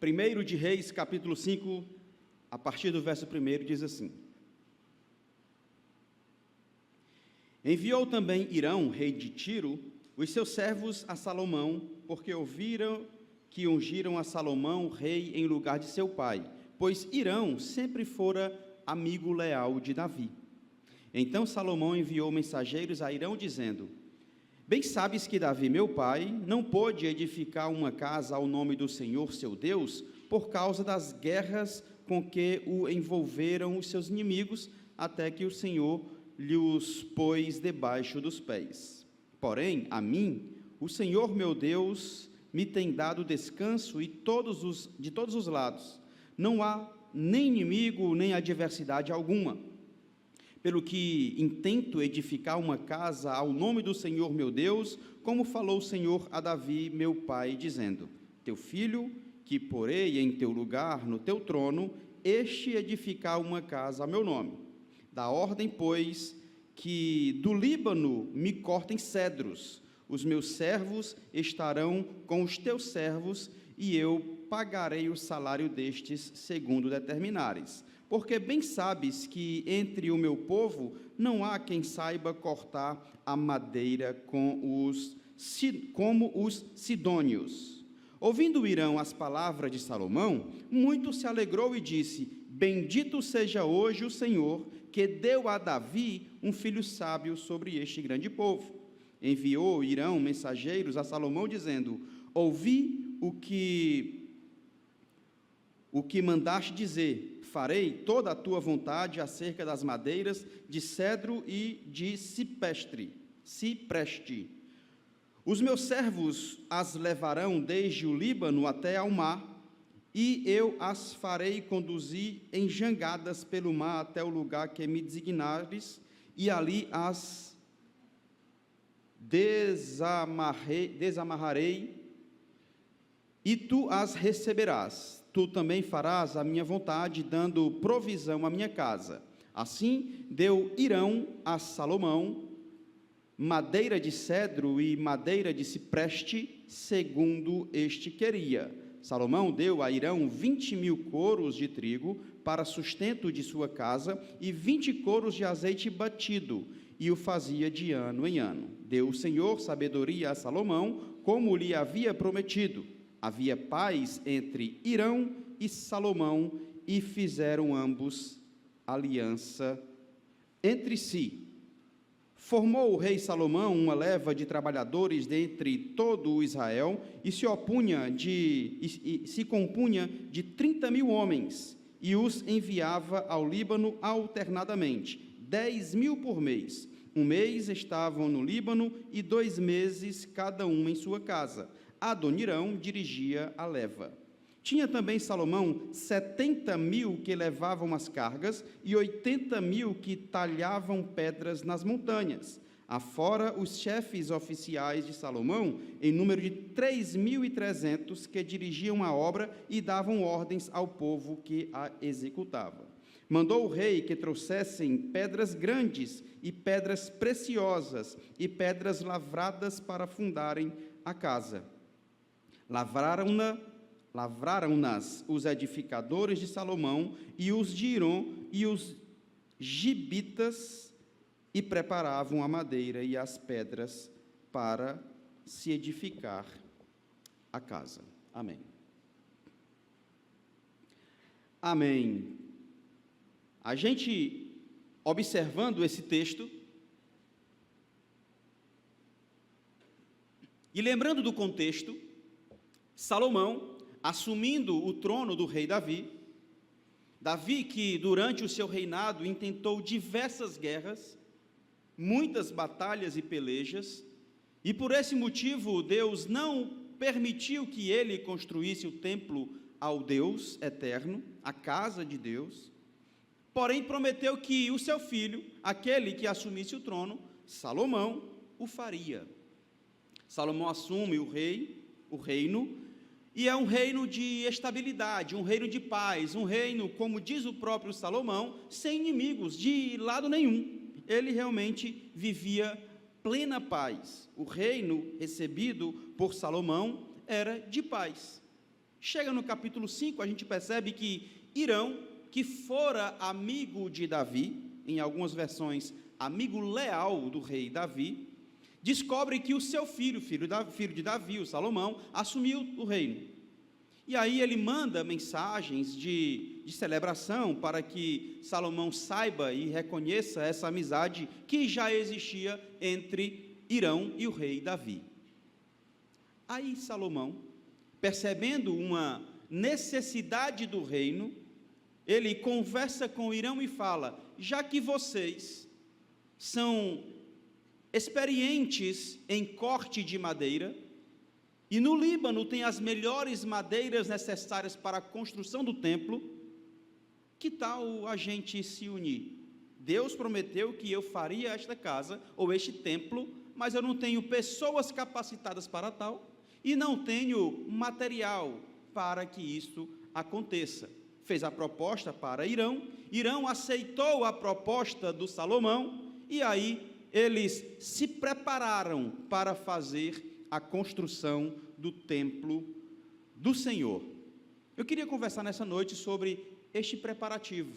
1 de Reis, capítulo 5, a partir do verso 1, diz assim: Enviou também Hirão, rei de Tiro, os seus servos a Salomão, porque ouviram que ungiram a Salomão rei em lugar de seu pai, pois Hirão sempre fora amigo leal de Davi. Então Salomão enviou mensageiros a Hirão, dizendo: Bem sabes que Davi, meu pai, não pôde edificar uma casa ao nome do Senhor, seu Deus, por causa das guerras com que o envolveram os seus inimigos, até que o Senhor lhes pôs debaixo dos pés. Porém, a mim, o Senhor, meu Deus, me tem dado descanso de todos os lados. Não há nem inimigo, nem adversidade alguma. Pelo que intento edificar uma casa ao nome do Senhor meu Deus, como falou o Senhor a Davi, meu pai, dizendo: Teu filho, que porei em teu lugar, no teu trono, este edificar uma casa a meu nome. Dá ordem, pois, que do Líbano me cortem cedros. Os meus servos estarão com os teus servos, e eu pagarei o salário destes, segundo determinares. Porque bem sabes que entre o meu povo não há quem saiba cortar a madeira como os sidônios. Ouvindo Hirão as palavras de Salomão, muito se alegrou e disse: Bendito seja hoje o Senhor, que deu a Davi um filho sábio sobre este grande povo. Enviou Hirão mensageiros a Salomão, dizendo: Ouvi o que mandaste dizer. Farei toda a tua vontade acerca das madeiras de cedro e de cipreste. Os meus servos as levarão desde o Líbano até ao mar, e eu as farei conduzir em jangadas pelo mar até o lugar que me designares, e ali as desamarrarei, e tu as receberás. Tu também farás a minha vontade, dando provisão à minha casa. Assim deu Hirão a Salomão madeira de cedro e madeira de cipreste, segundo este queria. Salomão deu a Hirão 20.000 coros de trigo para sustento de sua casa e 20 coros de azeite batido, e o fazia de ano em ano. Deu o Senhor sabedoria a Salomão, como lhe havia prometido. Havia paz entre Hirão e Salomão, e fizeram ambos aliança entre si. Formou o rei Salomão uma leva de trabalhadores dentre todo o Israel, e se compunha de 30.000 homens, e os enviava ao Líbano alternadamente, 10.000 por mês. Um mês estavam no Líbano, e 2 meses cada um em sua casa. Adonirão dirigia a leva. Tinha também Salomão 70.000 que levavam as cargas e 80.000 que talhavam pedras nas montanhas. Afora os chefes oficiais de Salomão, em número de 3.300, que dirigiam a obra e davam ordens ao povo que a executava. Mandou o rei que trouxessem pedras grandes e pedras preciosas e pedras lavradas para fundarem a casa. Lavraram-nas os edificadores de Salomão e os de Hiram e os gibitas, e preparavam a madeira e as pedras para se edificar a casa. Amém. Amém. A gente, observando esse texto, e lembrando do contexto, Salomão, assumindo o trono do rei Davi, que durante o seu reinado intentou diversas guerras, muitas batalhas e pelejas, e por esse motivo Deus não permitiu que ele construísse o templo ao Deus eterno, a casa de Deus, porém prometeu que o seu filho, aquele que assumisse o trono, Salomão, o faria. Salomão assume o reino, e é um reino de estabilidade, um reino de paz, um reino, como diz o próprio Salomão, sem inimigos de lado nenhum. Ele realmente vivia plena paz. O reino recebido por Salomão era de paz. Chega no capítulo 5, a gente percebe que Hirão, que fora amigo de Davi, em algumas versões, amigo leal do rei Davi, descobre que o seu filho de Davi, o Salomão, assumiu o reino. E aí ele manda mensagens de celebração para que Salomão saiba e reconheça essa amizade que já existia entre Hirão e o rei Davi. Aí Salomão, percebendo uma necessidade do reino, ele conversa com Hirão e fala: já que vocês são experientes em corte de madeira, e no Líbano tem as melhores madeiras necessárias para a construção do templo, que tal a gente se unir? Deus prometeu que eu faria esta casa, ou este templo, mas eu não tenho pessoas capacitadas para tal, e não tenho material para que isso aconteça. Fez a proposta para Hirão, Hirão aceitou a proposta do Salomão, e aí eles se prepararam para fazer a construção do templo do Senhor. Eu queria conversar nessa noite sobre este preparativo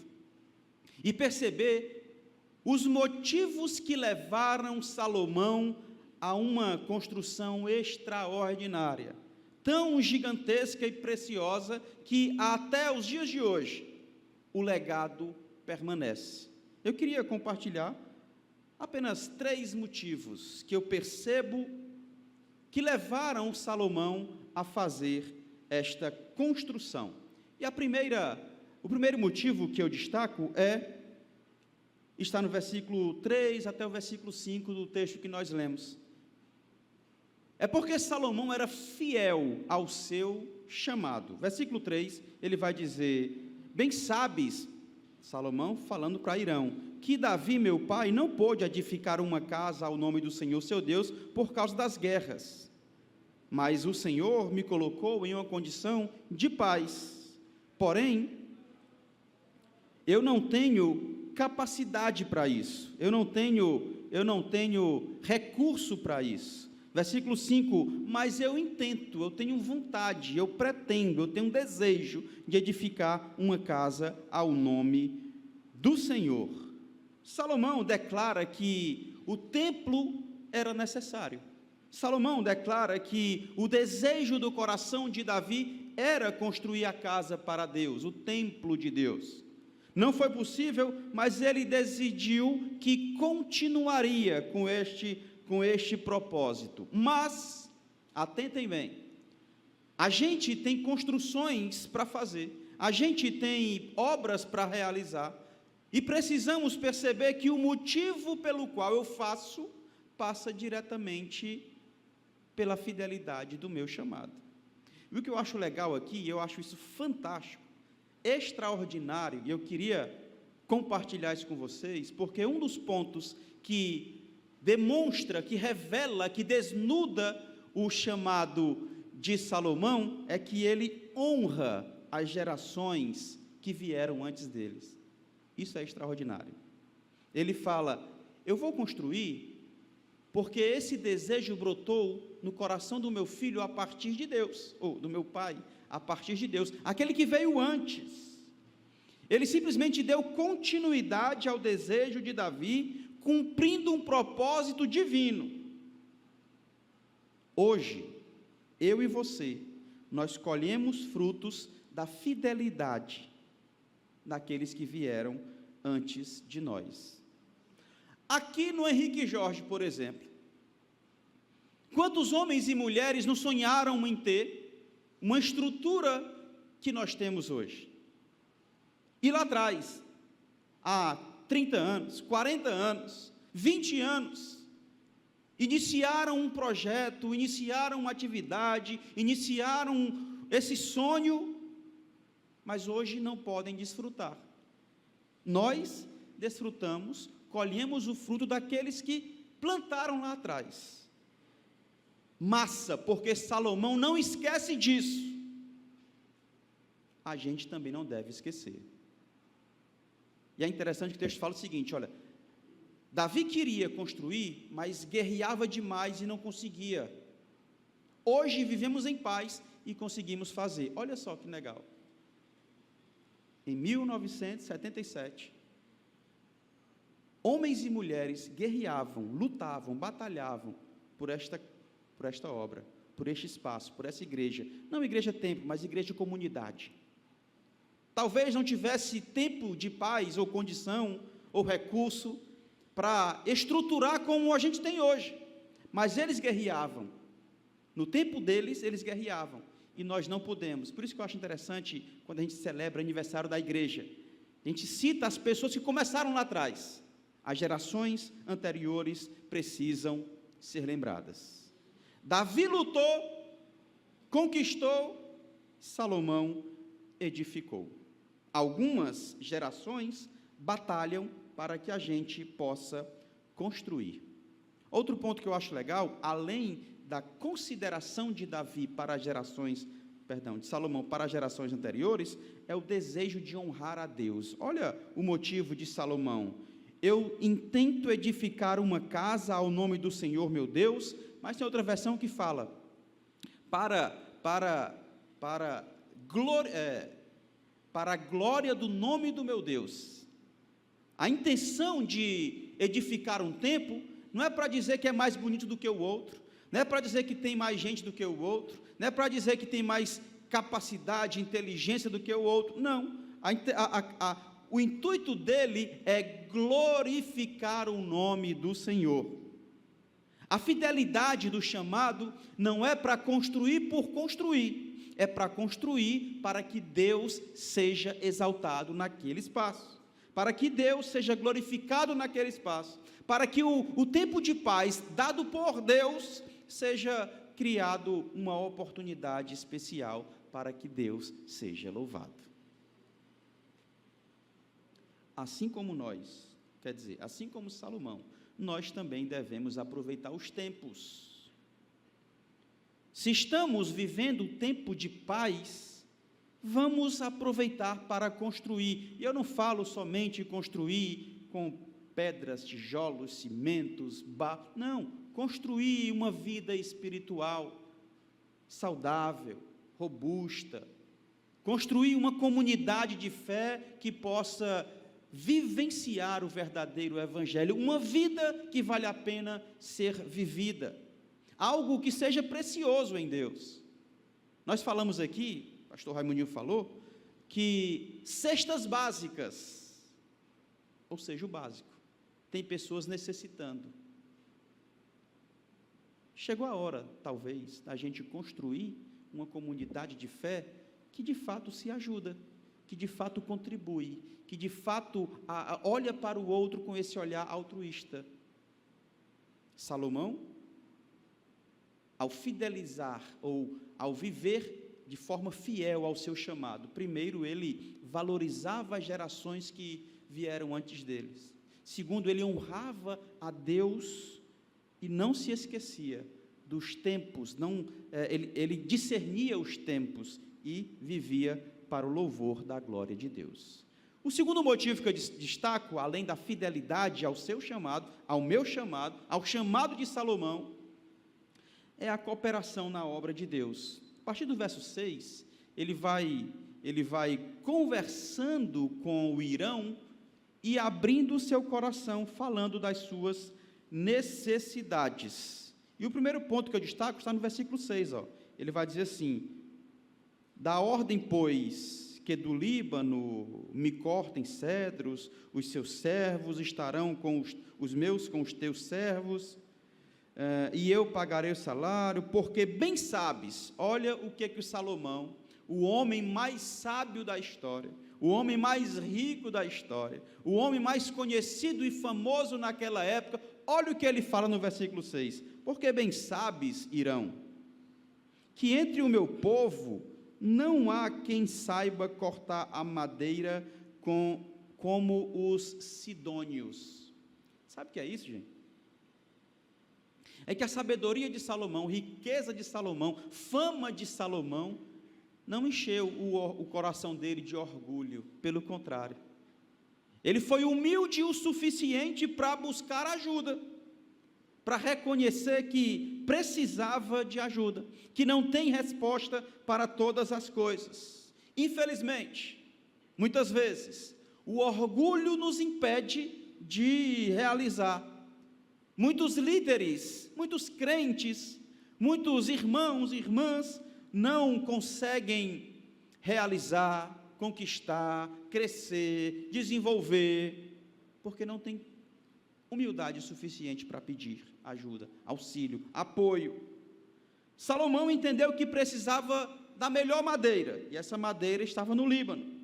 e perceber os motivos que levaram Salomão a uma construção extraordinária, tão gigantesca e preciosa, que até os dias de hoje o legado permanece. Eu queria compartilhar apenas 3 motivos que eu percebo que levaram Salomão a fazer esta construção. E o primeiro motivo que eu destaco está no versículo 3 até o versículo 5 do texto que nós lemos. É porque Salomão era fiel ao seu chamado. Versículo 3, ele vai dizer: bem sabes, Salomão falando para Hirão, que Davi, meu pai, não pôde edificar uma casa ao nome do Senhor, seu Deus, por causa das guerras. Mas o Senhor me colocou em uma condição de paz. Porém, eu não tenho capacidade para isso. Eu não tenho recurso para isso. Versículo 5, mas eu intento, eu tenho vontade, eu pretendo, eu tenho um desejo de edificar uma casa ao nome do Senhor. Salomão declara que o templo era necessário. Salomão declara que o desejo do coração de Davi era construir a casa para Deus, o templo de Deus. Não foi possível, mas ele decidiu que continuaria com este propósito. Mas, atentem bem, a gente tem construções para fazer, a gente tem obras para realizar, e precisamos perceber que o motivo pelo qual eu faço passa diretamente pela fidelidade do meu chamado. E o que eu acho legal aqui, eu acho isso fantástico, extraordinário, e eu queria compartilhar isso com vocês, porque um dos pontos que demonstra, que revela, que desnuda o chamado de Salomão, é que ele honra as gerações que vieram antes deles. Isso é extraordinário. Ele fala: eu vou construir porque esse desejo brotou no coração do meu filho a partir de Deus, ou do meu pai a partir de Deus, aquele que veio antes. Ele simplesmente deu continuidade ao desejo de Davi, cumprindo um propósito divino. Hoje, eu e você, nós colhemos frutos da fidelidade daqueles que vieram antes de nós. Aqui no Henrique Jorge, por exemplo, quantos homens e mulheres não sonharam em ter uma estrutura que nós temos hoje? E lá atrás, há 30 anos, 40 anos, 20 anos, iniciaram um projeto, iniciaram uma atividade, iniciaram esse sonho, mas hoje não podem desfrutar. Nós desfrutamos, colhemos o fruto daqueles que plantaram lá atrás. Massa, porque Salomão não esquece disso. A gente também não deve esquecer. E é interessante que o texto fala o seguinte, olha, Davi queria construir, mas guerreava demais e não conseguia. Hoje vivemos em paz e conseguimos fazer. Olha só que legal. Em 1977, homens e mulheres guerreavam, lutavam, batalhavam por esta obra, por este espaço, por essa igreja. Não igreja templo, mas igreja comunidade. Talvez não tivesse tempo de paz, ou condição, ou recurso, para estruturar como a gente tem hoje. Mas eles guerreavam. No tempo deles, eles guerreavam. E nós não podemos. Por isso que eu acho interessante, quando a gente celebra o aniversário da igreja, a gente cita as pessoas que começaram lá atrás. As gerações anteriores precisam ser lembradas. Davi lutou, conquistou, Salomão edificou. Algumas gerações batalham para que a gente possa construir. Outro ponto que eu acho legal, além da consideração de Davi para as gerações, de Salomão para as gerações anteriores, é o desejo de honrar a Deus. Olha o motivo de Salomão: eu intento edificar uma casa ao nome do Senhor meu Deus, mas tem outra versão que fala, para a glória do nome do meu Deus. A intenção de edificar um templo não é para dizer que é mais bonito do que o outro, não é para dizer que tem mais gente do que o outro, não é para dizer que tem mais capacidade, inteligência do que o outro, não. O intuito dele é glorificar o nome do Senhor. A fidelidade do chamado não é para construir por construir, é para construir para que Deus seja exaltado naquele espaço, para que Deus seja glorificado naquele espaço, para que o tempo de paz dado por Deus seja criado uma oportunidade especial para que Deus seja louvado. Assim como nós, assim como Salomão, nós também devemos aproveitar os tempos. Se estamos vivendo um tempo de paz, vamos aproveitar para construir. E eu não falo somente construir com pedras, tijolos, cimentos, barro. Não, construir uma vida espiritual saudável, robusta. Construir uma comunidade de fé que possa vivenciar o verdadeiro evangelho, uma vida que vale a pena ser vivida, algo que seja precioso em Deus. Nós falamos aqui, pastor Raimundinho falou, que cestas básicas, ou seja, o básico, tem pessoas necessitando. Chegou a hora, talvez, da gente construir uma comunidade de fé que de fato se ajuda, que de fato contribui, que de fato olha para o outro com esse olhar altruísta. Salomão, ao fidelizar ou ao viver de forma fiel ao seu chamado, primeiro ele valorizava as gerações que vieram antes deles. Segundo, ele honrava a Deus e não se esquecia dos tempos, ele discernia os tempos e vivia para o louvor da glória de Deus. O segundo motivo que eu destaco, além da fidelidade ao seu chamado, ao meu chamado, ao chamado de Salomão, é a cooperação na obra de Deus. A partir do verso 6, ele vai conversando com o Hirão e abrindo o seu coração, falando das suas necessidades. E o primeiro ponto que eu destaco está no versículo 6, ele vai dizer assim: dá ordem, pois, que do Líbano me cortem cedros, os seus servos estarão com os teus servos, e eu pagarei o salário, porque bem sabes, olha o que o Salomão, o homem mais sábio da história, o homem mais rico da história, o homem mais conhecido e famoso naquela época, olha o que ele fala no versículo 6, porque bem sabes, Hirão, que entre o meu povo não há quem saiba cortar a madeira como os sidônios. Sabe o que é isso, gente? É que a sabedoria de Salomão, riqueza de Salomão, fama de Salomão, não encheu o coração dele de orgulho, pelo contrário. Ele foi humilde o suficiente para buscar ajuda. para reconhecer que precisava de ajuda, que não tem resposta para todas as coisas. Infelizmente, muitas vezes, o orgulho nos impede de realizar. Muitos líderes, muitos crentes, muitos irmãos e irmãs não conseguem realizar, conquistar, crescer, desenvolver, porque não tem humildade suficiente para pedir ajuda, auxílio, apoio. Salomão entendeu que precisava da melhor madeira, e essa madeira estava no Líbano.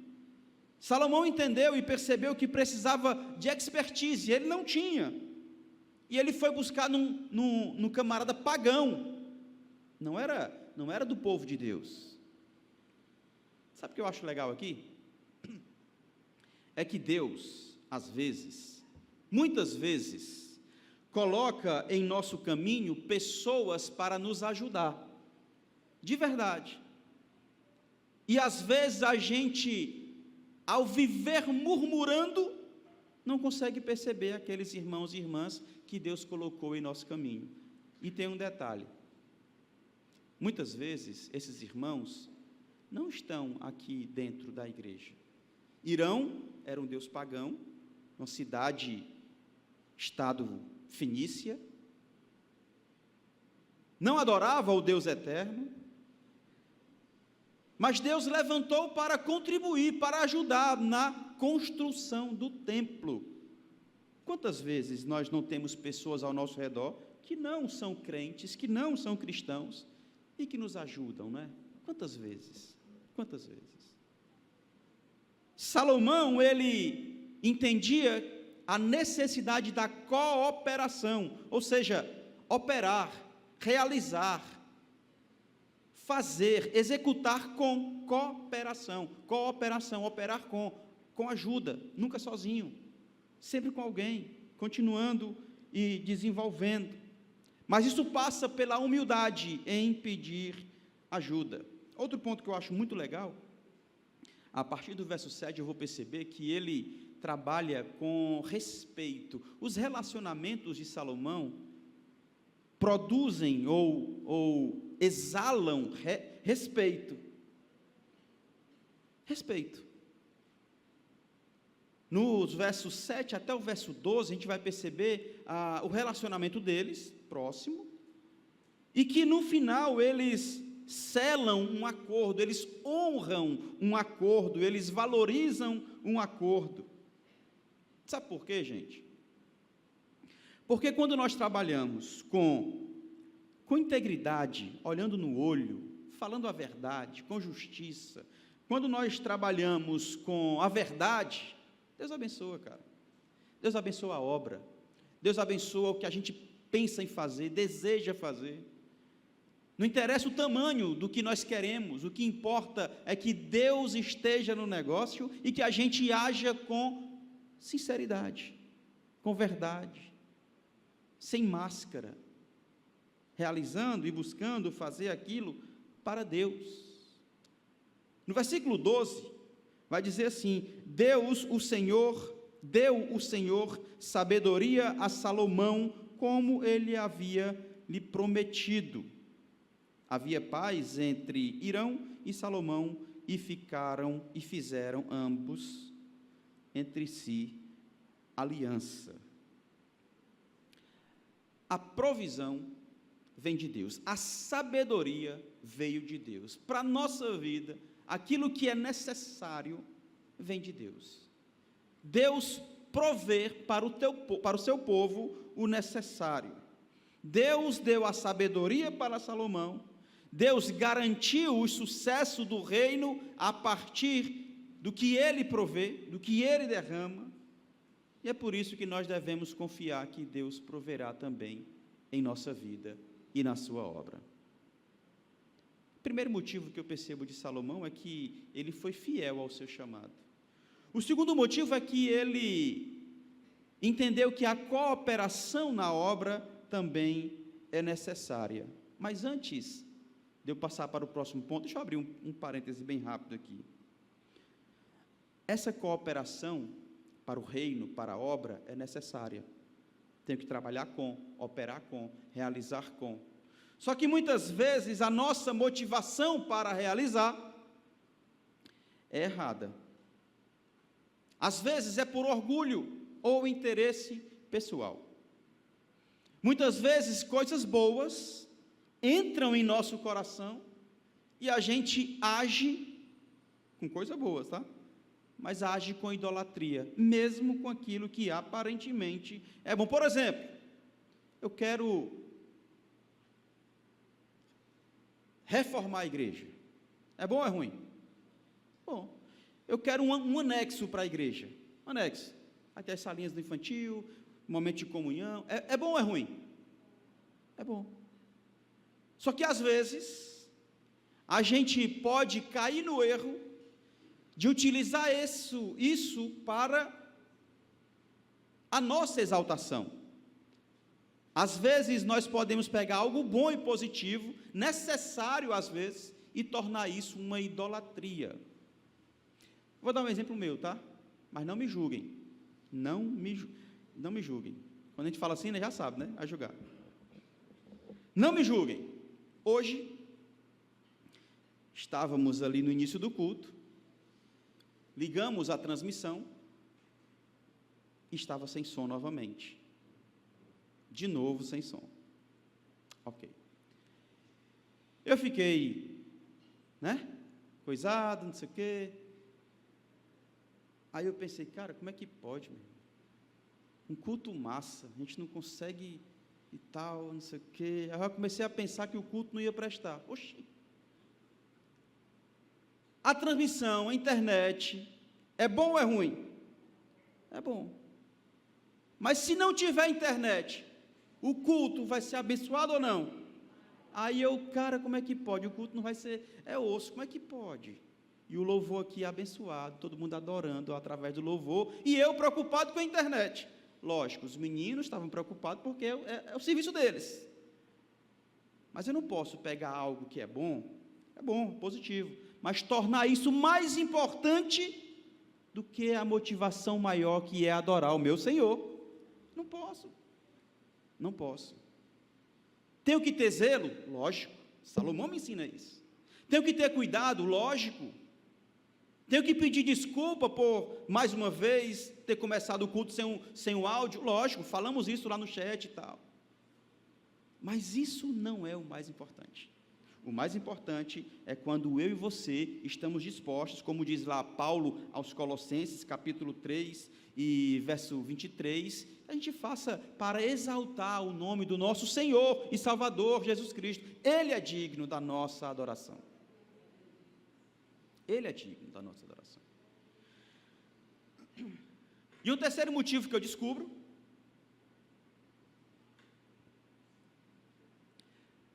Salomão entendeu e percebeu que precisava de expertise, ele não tinha, e ele foi buscar num camarada pagão, não era do povo de Deus. Sabe o que eu acho legal aqui? É que Deus, às vezes, muitas vezes, coloca em nosso caminho pessoas para nos ajudar, de verdade, e às vezes a gente, ao viver murmurando, não consegue perceber aqueles irmãos e irmãs que Deus colocou em nosso caminho. E tem um detalhe, muitas vezes esses irmãos não estão aqui dentro da igreja. Irão era um deus pagão, uma cidade, estado Fenícia, não adorava o Deus eterno, mas Deus levantou para contribuir, para ajudar na construção do templo. Quantas vezes nós não temos pessoas ao nosso redor que não são crentes, que não são cristãos e que nos ajudam, não é? Quantas vezes? Quantas vezes? Salomão, ele entendia a necessidade da cooperação, ou seja, operar, realizar, fazer, executar com cooperação, operar com ajuda, nunca sozinho, sempre com alguém, continuando e desenvolvendo. Mas isso passa pela humildade em pedir ajuda. Outro ponto que eu acho muito legal, a partir do verso 7 eu vou perceber que ele trabalha com respeito. Os relacionamentos de Salomão produzem ou exalam respeito. Respeito. Nos versos 7 até o verso 12, a gente vai perceber o relacionamento deles, próximo, e que no final eles selam um acordo, eles honram um acordo, eles valorizam um acordo. Sabe por quê, gente? Porque quando nós trabalhamos com integridade, olhando no olho, falando a verdade, com justiça, quando nós trabalhamos com a verdade, Deus abençoa, cara. Deus abençoa a obra. Deus abençoa o que a gente pensa em fazer, deseja fazer. Não interessa o tamanho do que nós queremos, o que importa é que Deus esteja no negócio e que a gente haja com sinceridade, com verdade, sem máscara, realizando e buscando fazer aquilo para Deus. No versículo 12, vai dizer assim: deu o Senhor sabedoria a Salomão, como ele havia lhe prometido. Havia paz entre Hirão e Salomão, e fizeram ambos entre si aliança. A provisão vem de Deus, a sabedoria veio de Deus. Para a nossa vida, aquilo que é necessário vem de Deus. Deus provê para o seu povo o necessário. Deus deu a sabedoria para Salomão. Deus garantiu o sucesso do reino a partir do que ele provê, do que ele derrama, e é por isso que nós devemos confiar que Deus proverá também em nossa vida e na sua obra. O primeiro motivo que eu percebo de Salomão é que ele foi fiel ao seu chamado. O segundo motivo é que ele entendeu que a cooperação na obra também é necessária. Mas antes de eu passar para o próximo ponto, deixa eu abrir um parêntese bem rápido aqui. Essa cooperação para o reino, para a obra, é necessária. Tenho que trabalhar com, operar com, realizar com. Só que muitas vezes a nossa motivação para realizar é errada. Às vezes é por orgulho ou interesse pessoal. Muitas vezes coisas boas entram em nosso coração e a gente age com coisas boas, tá? Mas age com idolatria, mesmo com aquilo que aparentemente é bom. Por exemplo, eu quero reformar a igreja. É bom ou é ruim? Bom. Eu quero um anexo para a igreja. Anexo. Até as salinhas do infantil, momento de comunhão. É bom ou é ruim? É bom. Só que às vezes a gente pode cair no erro de utilizar isso para a nossa exaltação. Às vezes nós podemos pegar algo bom e positivo, necessário às vezes, e tornar isso uma idolatria. Vou dar um exemplo meu, tá? Mas não me julguem. Não me julguem. Quando a gente fala assim, né, já sabe, né? A julgar. Não me julguem. Hoje, estávamos ali no início do culto, ligamos a transmissão, e estava sem som novamente. De novo sem som. Ok. Eu fiquei, né? Coisado, não sei o quê. Aí eu pensei, cara, como é que pode, meu? Um culto massa, a gente não consegue e tal, não sei o quê. Aí eu comecei a pensar que o culto não ia prestar. Oxi! A transmissão, a internet, é bom ou é ruim? É bom. Mas se não tiver internet, o culto vai ser abençoado ou não? Aí eu, cara, como é que pode? O culto não vai ser, é osso, como é que pode? E o louvor aqui é abençoado, todo mundo adorando através do louvor, e eu preocupado com a internet. Lógico, os meninos estavam preocupados porque é o serviço deles. Mas eu não posso pegar algo que é bom, positivo, mas tornar isso mais importante do que a motivação maior que é adorar o meu Senhor. Não posso. Não posso. Tenho que ter zelo? Lógico, Salomão me ensina isso. Tenho que ter cuidado? Lógico. Tenho que pedir desculpa por, mais uma vez, ter começado o culto sem o áudio? Lógico, falamos isso lá no chat e tal. Mas isso não é o mais importante. O mais importante é quando eu e você estamos dispostos, como diz lá Paulo aos Colossenses, capítulo 3 e verso 23, a gente faça para exaltar o nome do nosso Senhor e Salvador Jesus Cristo. Ele é digno da nossa adoração. Ele é digno da nossa adoração. E o terceiro motivo que eu descubro,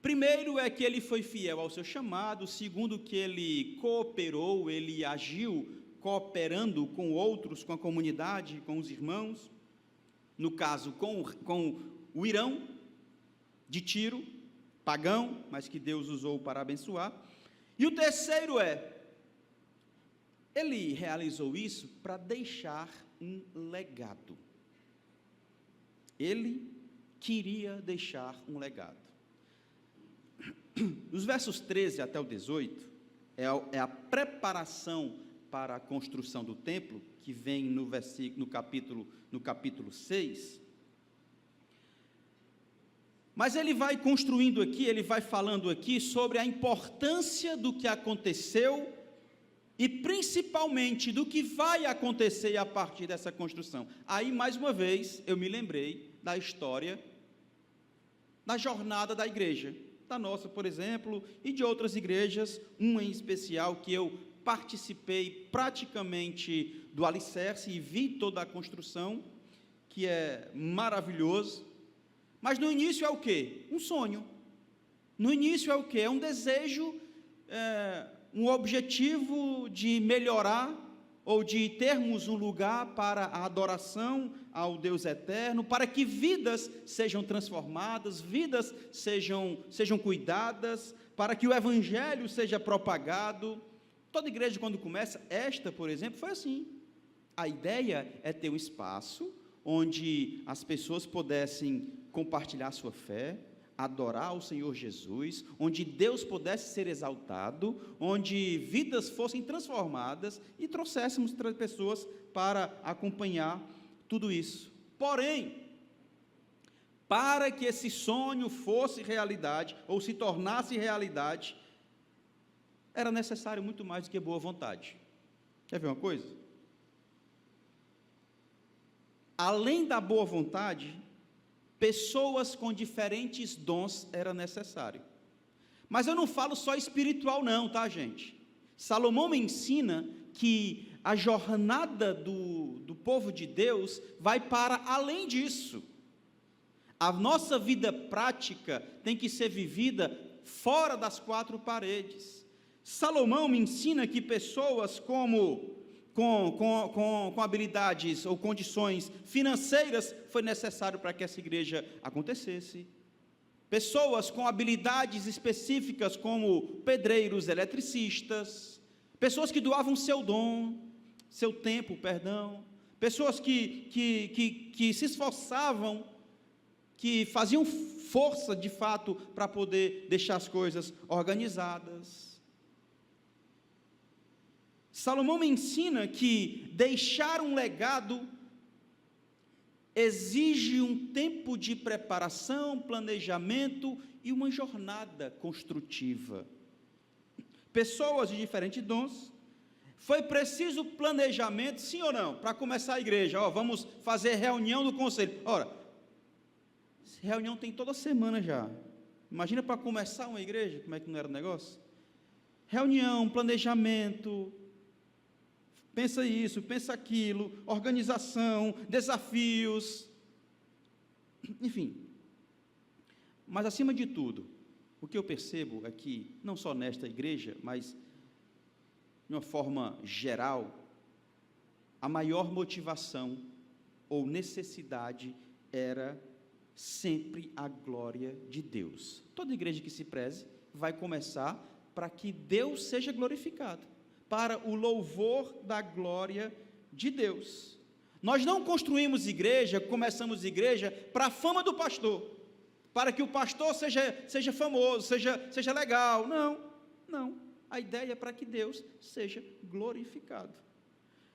primeiro é que ele foi fiel ao seu chamado, segundo que ele cooperou, ele agiu cooperando com outros, com a comunidade, com os irmãos, no caso com o Irão de Tiro, pagão, mas que Deus usou para abençoar. E o terceiro ele realizou isso para deixar um legado. Ele queria deixar um legado. Nos versos 13 até o 18, é a preparação para a construção do templo, que vem no capítulo 6. Mas ele vai construindo aqui, ele vai falando aqui sobre a importância do que aconteceu e principalmente do que vai acontecer a partir dessa construção. Aí, mais uma vez, eu me lembrei da história, da jornada da igreja, da nossa, por exemplo, e de outras igrejas, uma em especial que eu participei praticamente do alicerce e vi toda a construção, que é maravilhoso. Mas no início é o quê? Um sonho. No início é o quê? É um desejo, um objetivo de melhorar ou de termos um lugar para a adoração ao Deus eterno, para que vidas sejam transformadas, vidas sejam cuidadas, para que o evangelho seja propagado. Toda igreja, quando começa, esta, por exemplo, foi assim. A ideia é ter um espaço onde as pessoas pudessem compartilhar sua fé, adorar o Senhor Jesus, onde Deus pudesse ser exaltado, onde vidas fossem transformadas e trouxéssemos pessoas para acompanhar tudo isso. Porém, para que esse sonho fosse realidade, ou se tornasse realidade, era necessário muito mais do que boa vontade. Quer ver uma coisa? Além da boa vontade, pessoas com diferentes dons era necessário. Mas eu não falo só espiritual não, tá, gente? Salomão me ensina que a jornada do povo de Deus vai para além disso. A nossa vida prática tem que ser vivida fora das quatro paredes. Salomão me ensina que pessoas com habilidades ou condições financeiras foi necessário para que essa igreja acontecesse. Pessoas com habilidades específicas como pedreiros, eletricistas, pessoas que doavam seu tempo, pessoas que se esforçavam, que faziam força de fato para poder deixar as coisas organizadas. Salomão me ensina que deixar um legado exige um tempo de preparação, planejamento e uma jornada construtiva. Pessoas de diferentes dons, foi preciso planejamento, sim ou não, para começar a igreja. Vamos fazer reunião do conselho. Ora, reunião tem toda semana já. Imagina para começar uma igreja, como é que não era o negócio? Reunião, planejamento, pensa isso, pensa aquilo, organização, desafios, enfim. Mas, acima de tudo, o que eu percebo aqui, não só nesta igreja, mas de uma forma geral, a maior motivação ou necessidade era sempre a glória de Deus. Toda igreja que se preze vai começar para que Deus seja glorificado, para o louvor da glória de Deus. Nós não construímos igreja, começamos igreja para a fama do pastor, para que o pastor seja famoso, seja legal. Não. A ideia é para que Deus seja glorificado.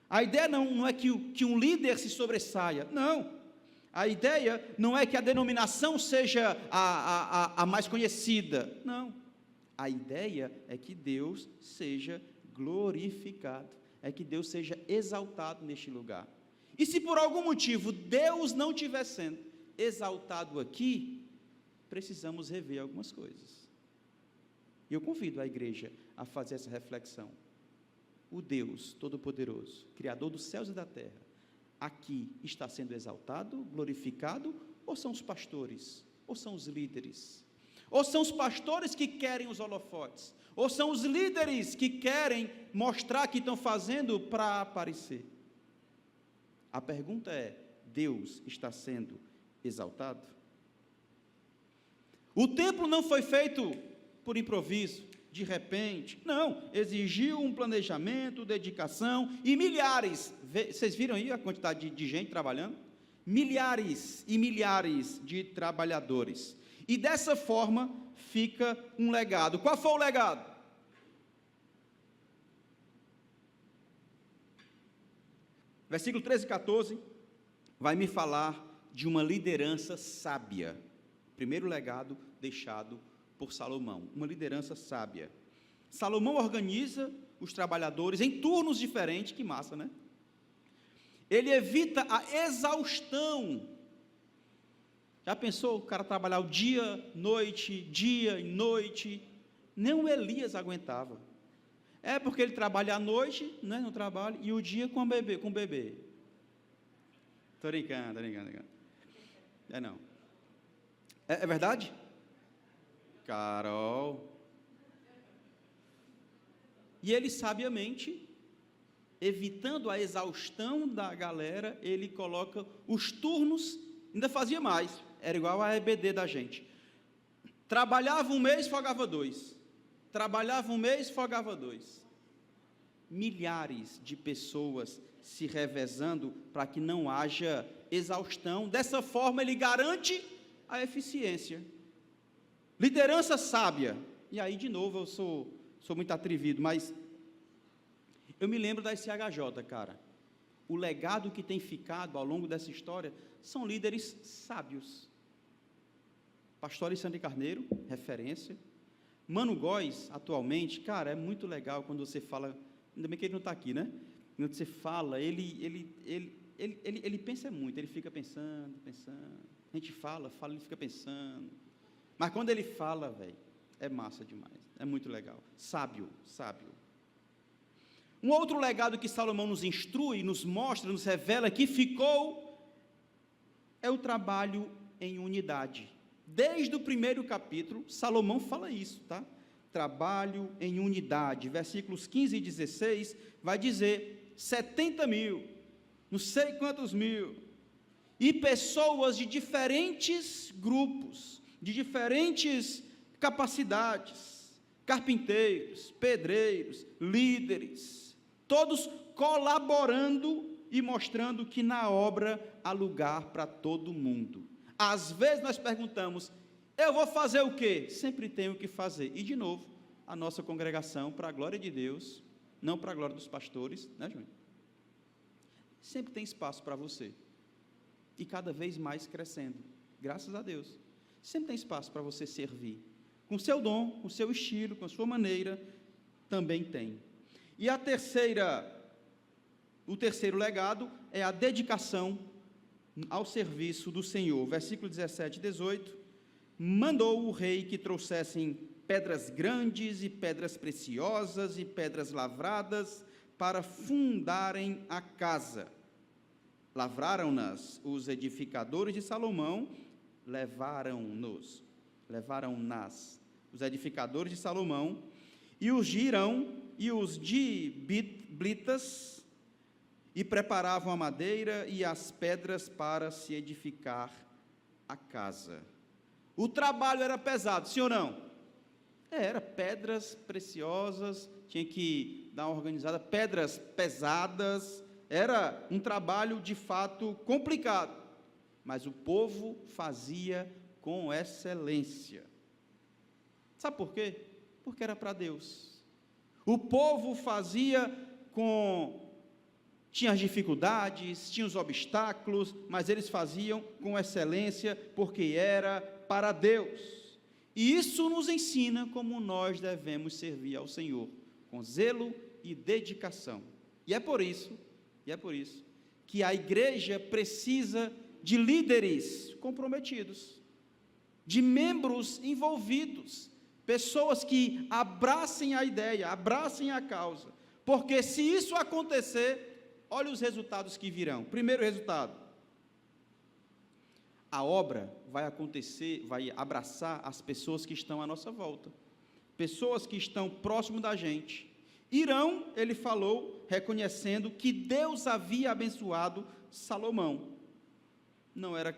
A ideia não é que um líder se sobressaia, não. A ideia não é que a denominação seja a mais conhecida, não. A ideia é que Deus seja glorificado, é que Deus seja exaltado neste lugar. E se por algum motivo Deus não estiver sendo exaltado aqui, precisamos rever algumas coisas. E eu convido a igreja a fazer essa reflexão. O Deus Todo-Poderoso, Criador dos céus e da terra, aqui está sendo exaltado, glorificado, ou são os pastores, ou são os líderes, ou são os pastores que querem os holofotes, ou são os líderes que querem mostrar que estão fazendo para aparecer? A pergunta é: Deus está sendo exaltado? O templo não foi feito por improviso, de repente, não, exigiu um planejamento, dedicação e milhares, vocês viram aí a quantidade de gente trabalhando? Milhares e milhares de trabalhadores, e dessa forma fica um legado. Qual foi o legado? Versículo 13 e 14 vai me falar de uma liderança sábia. Primeiro legado deixado por Salomão, uma liderança sábia. Salomão organiza os trabalhadores em turnos diferentes, que massa, né? Ele evita a exaustão. Já pensou o cara trabalhar o dia e noite? Nem o Elias aguentava. É porque ele trabalha à noite, né, no trabalho, e o dia com o bebê. Estou brincando. É não. É verdade? Carol. E ele sabiamente, evitando a exaustão da galera, ele coloca os turnos, ainda fazia mais, era igual a EBD da gente. Trabalhava um mês, folgava 2. Trabalhava um mês, folgava 2. milhares de pessoas se revezando para que não haja exaustão. Dessa forma, ele garante a eficiência. Liderança sábia. E aí, de novo, eu sou muito atrevido, mas eu me lembro da SHJ, cara. O legado que tem ficado ao longo dessa história são líderes sábios. Pastor Alexandre Carneiro, referência. Mano Góes, atualmente, cara, é muito legal quando você fala, ainda bem que ele não está aqui, né? Quando você fala, ele pensa muito, ele fica pensando. A gente fala, ele fica pensando. Mas quando ele fala, velho, é massa demais, é muito legal. Sábio. Um outro legado que Salomão nos instrui, nos mostra, nos revela que ficou, é o trabalho em unidade. Desde o primeiro capítulo, Salomão fala isso, tá? Trabalho em unidade. Versículos 15 e 16, vai dizer 70 mil, não sei quantos mil, e pessoas de diferentes grupos, de diferentes capacidades, carpinteiros, pedreiros, líderes, todos colaborando e mostrando que na obra há lugar para todo mundo. Às vezes nós perguntamos, eu vou fazer o quê? Sempre tenho o que fazer. E de novo, a nossa congregação, para a glória de Deus, não para a glória dos pastores, né, Júnior? Sempre tem espaço para você. E cada vez mais crescendo, graças a Deus. Sempre tem espaço para você servir. Com o seu dom, com o seu estilo, com a sua maneira, também tem. E o terceiro legado é a dedicação ao serviço do Senhor. Versículo 17 e 18, mandou o rei que trouxessem pedras grandes e pedras preciosas e pedras lavradas para fundarem a casa. Lavraram-nas os edificadores de Salomão, levaram-nas os edificadores de Salomão, e os de Hirão e os de Blitas, e preparavam a madeira e as pedras para se edificar a casa. O trabalho era pesado, sim ou não? Era pedras preciosas, tinha que dar uma organizada, pedras pesadas, era um trabalho de fato complicado, mas o povo fazia com excelência. Sabe por quê? Porque era para Deus. O povo fazia tinha as dificuldades, tinha os obstáculos, mas eles faziam com excelência, porque era para Deus. E isso nos ensina como nós devemos servir ao Senhor, com zelo e dedicação. E é por isso que a igreja precisa de líderes comprometidos, de membros envolvidos, pessoas que abracem a ideia, abracem a causa, porque se isso acontecer, olha os resultados que virão. Primeiro resultado, a obra vai acontecer, vai abraçar as pessoas que estão à nossa volta, pessoas que estão próximo da gente. Hirão, ele falou, reconhecendo que Deus havia abençoado Salomão. Não era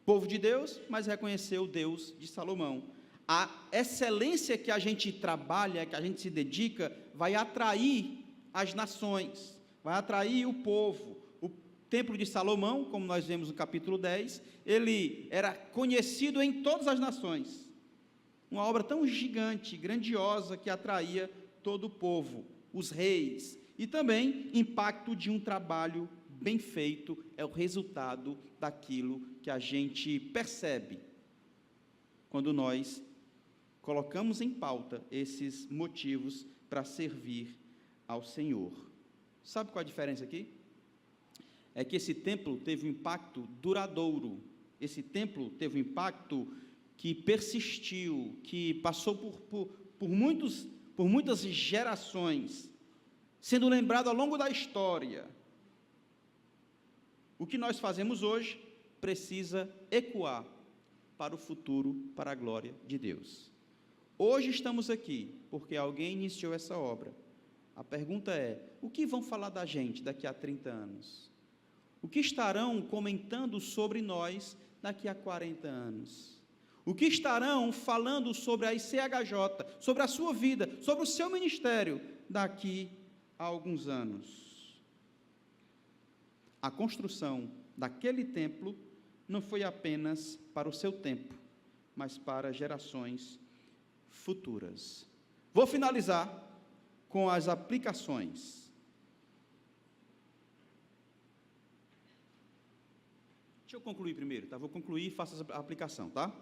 povo de Deus, mas reconheceu o Deus de Salomão. A excelência que a gente trabalha, que a gente se dedica, vai atrair as nações, vai atrair o povo. O templo de Salomão, como nós vemos no capítulo 10, ele era conhecido em todas as nações. Uma obra tão gigante, grandiosa, que atraía todo o povo, os reis. E também impacto de um trabalho bem feito, é o resultado daquilo que a gente percebe quando nós colocamos em pauta esses motivos para servir ao Senhor. Sabe qual a diferença aqui? É que esse templo teve um impacto duradouro, esse templo teve um impacto que persistiu, que passou por muitas gerações, sendo lembrado ao longo da história. O que nós fazemos hoje precisa ecoar para o futuro, para a glória de Deus. Hoje estamos aqui porque alguém iniciou essa obra. A pergunta é, o que vão falar da gente daqui a 30 anos? O que estarão comentando sobre nós daqui a 40 anos? O que estarão falando sobre a ICHJ, sobre a sua vida, sobre o seu ministério daqui há alguns anos. A construção daquele templo não foi apenas para o seu tempo, mas para gerações futuras. Vou finalizar com as aplicações. Deixa eu concluir primeiro, tá? Vou concluir e faço a aplicação, tá?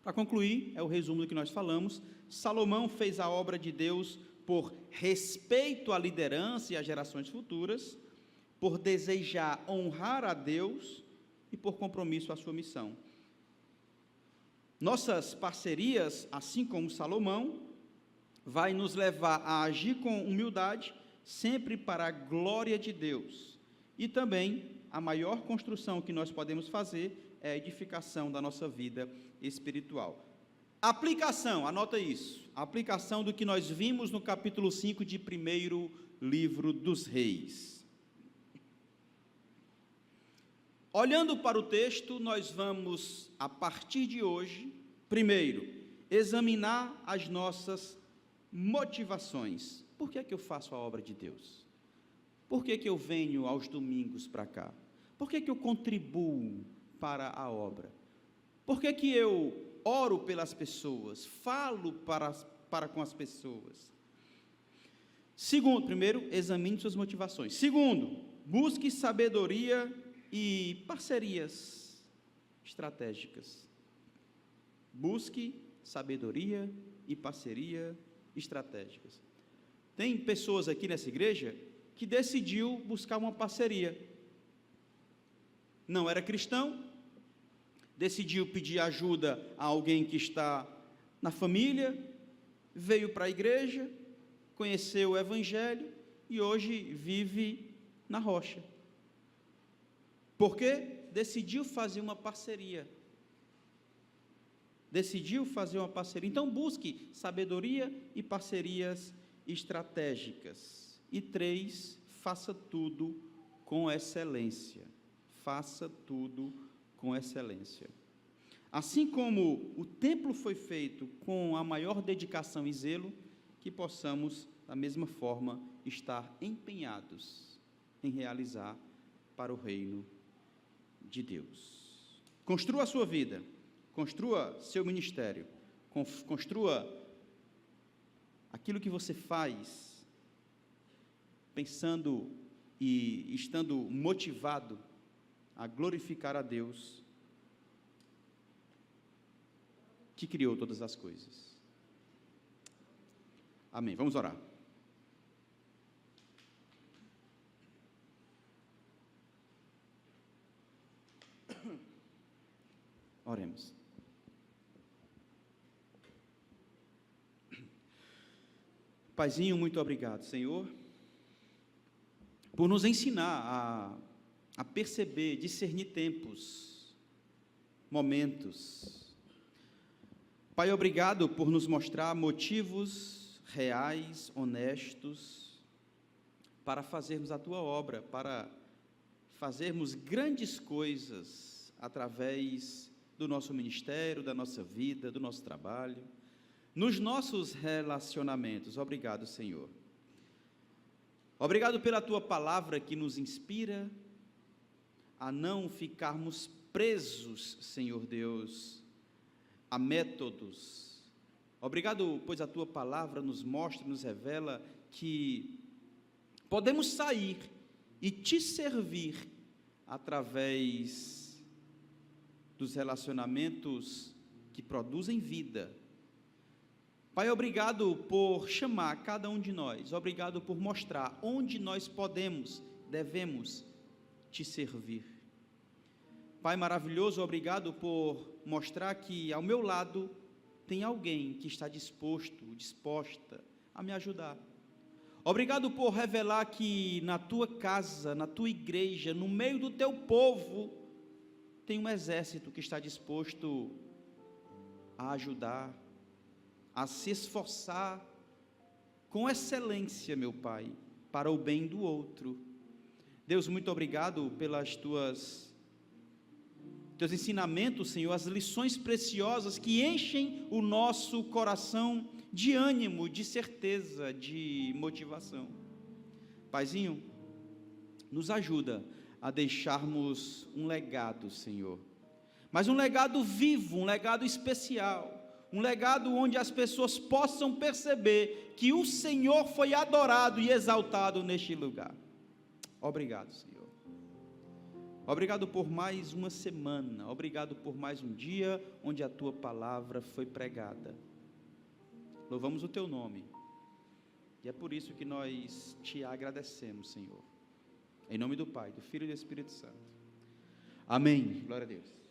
Para concluir, é o resumo do que nós falamos. Salomão fez a obra de Deus por respeito à liderança e às gerações futuras, por desejar honrar a Deus e por compromisso à sua missão. Nossas parcerias, assim como Salomão, vai nos levar a agir com humildade, sempre para a glória de Deus. E também, a maior construção que nós podemos fazer é a edificação da nossa vida espiritual. Aplicação, anota isso, a aplicação do que nós vimos no capítulo 5 de 1º livro dos Reis. Olhando para o texto, nós vamos, a partir de hoje, primeiro, examinar as nossas motivações. Por que é que eu faço a obra de Deus? Por que é que eu venho aos domingos para cá? Por que é que eu contribuo para a obra? Por que é que eu oro pelas pessoas, falo para com as pessoas? Segundo, primeiro, examine suas motivações. Segundo, busque sabedoria e parcerias estratégicas. Busque sabedoria e parceria estratégicas. Tem pessoas aqui nessa igreja que decidiu buscar uma parceria. Não era cristão, decidiu pedir ajuda a alguém que está na família, veio para a igreja, conheceu o evangelho e hoje vive na rocha. Por quê? Decidiu fazer uma parceria. Decidiu fazer uma parceria. Então busque sabedoria e parcerias estratégicas. E 3, faça tudo com excelência. Faça tudo com excelência. Assim como o templo foi feito com a maior dedicação e zelo, que possamos, da mesma forma, estar empenhados em realizar para o reino de Deus. Construa a sua vida, construa seu ministério, construa aquilo que você faz, pensando e estando motivado a glorificar a Deus, que criou todas as coisas. Amém. Vamos orar. Oremos. Paizinho, muito obrigado, Senhor, por nos ensinar a perceber, discernir tempos, momentos. Pai, obrigado por nos mostrar motivos reais, honestos, para fazermos a Tua obra, para fazermos grandes coisas através do nosso ministério, da nossa vida, do nosso trabalho, nos nossos relacionamentos. Obrigado, Senhor. Obrigado pela Tua palavra que nos inspira a não ficarmos presos, Senhor Deus, a métodos. Obrigado, pois a Tua palavra nos mostra, nos revela que podemos sair e Te servir através dos relacionamentos que produzem vida. Pai, obrigado por chamar cada um de nós, obrigado por mostrar onde nós podemos, devemos Te servir. Pai maravilhoso, obrigado por mostrar que ao meu lado tem alguém que está disposta a me ajudar. Obrigado por revelar que na Tua casa, na Tua igreja, no meio do Teu povo, tem um exército que está disposto a ajudar, a se esforçar com excelência, meu Pai, para o bem do outro. Deus, muito obrigado pelas Teus ensinamentos, Senhor, as lições preciosas que enchem o nosso coração de ânimo, de certeza, de motivação. Paizinho, nos ajuda a deixarmos um legado, Senhor, mas um legado vivo, um legado especial, um legado onde as pessoas possam perceber que o Senhor foi adorado e exaltado neste lugar. Obrigado, Senhor. Obrigado por mais uma semana, obrigado por mais um dia onde a Tua palavra foi pregada. Louvamos o Teu nome, e é por isso que nós Te agradecemos, Senhor. Em nome do Pai, do Filho e do Espírito Santo. Amém. Glória a Deus.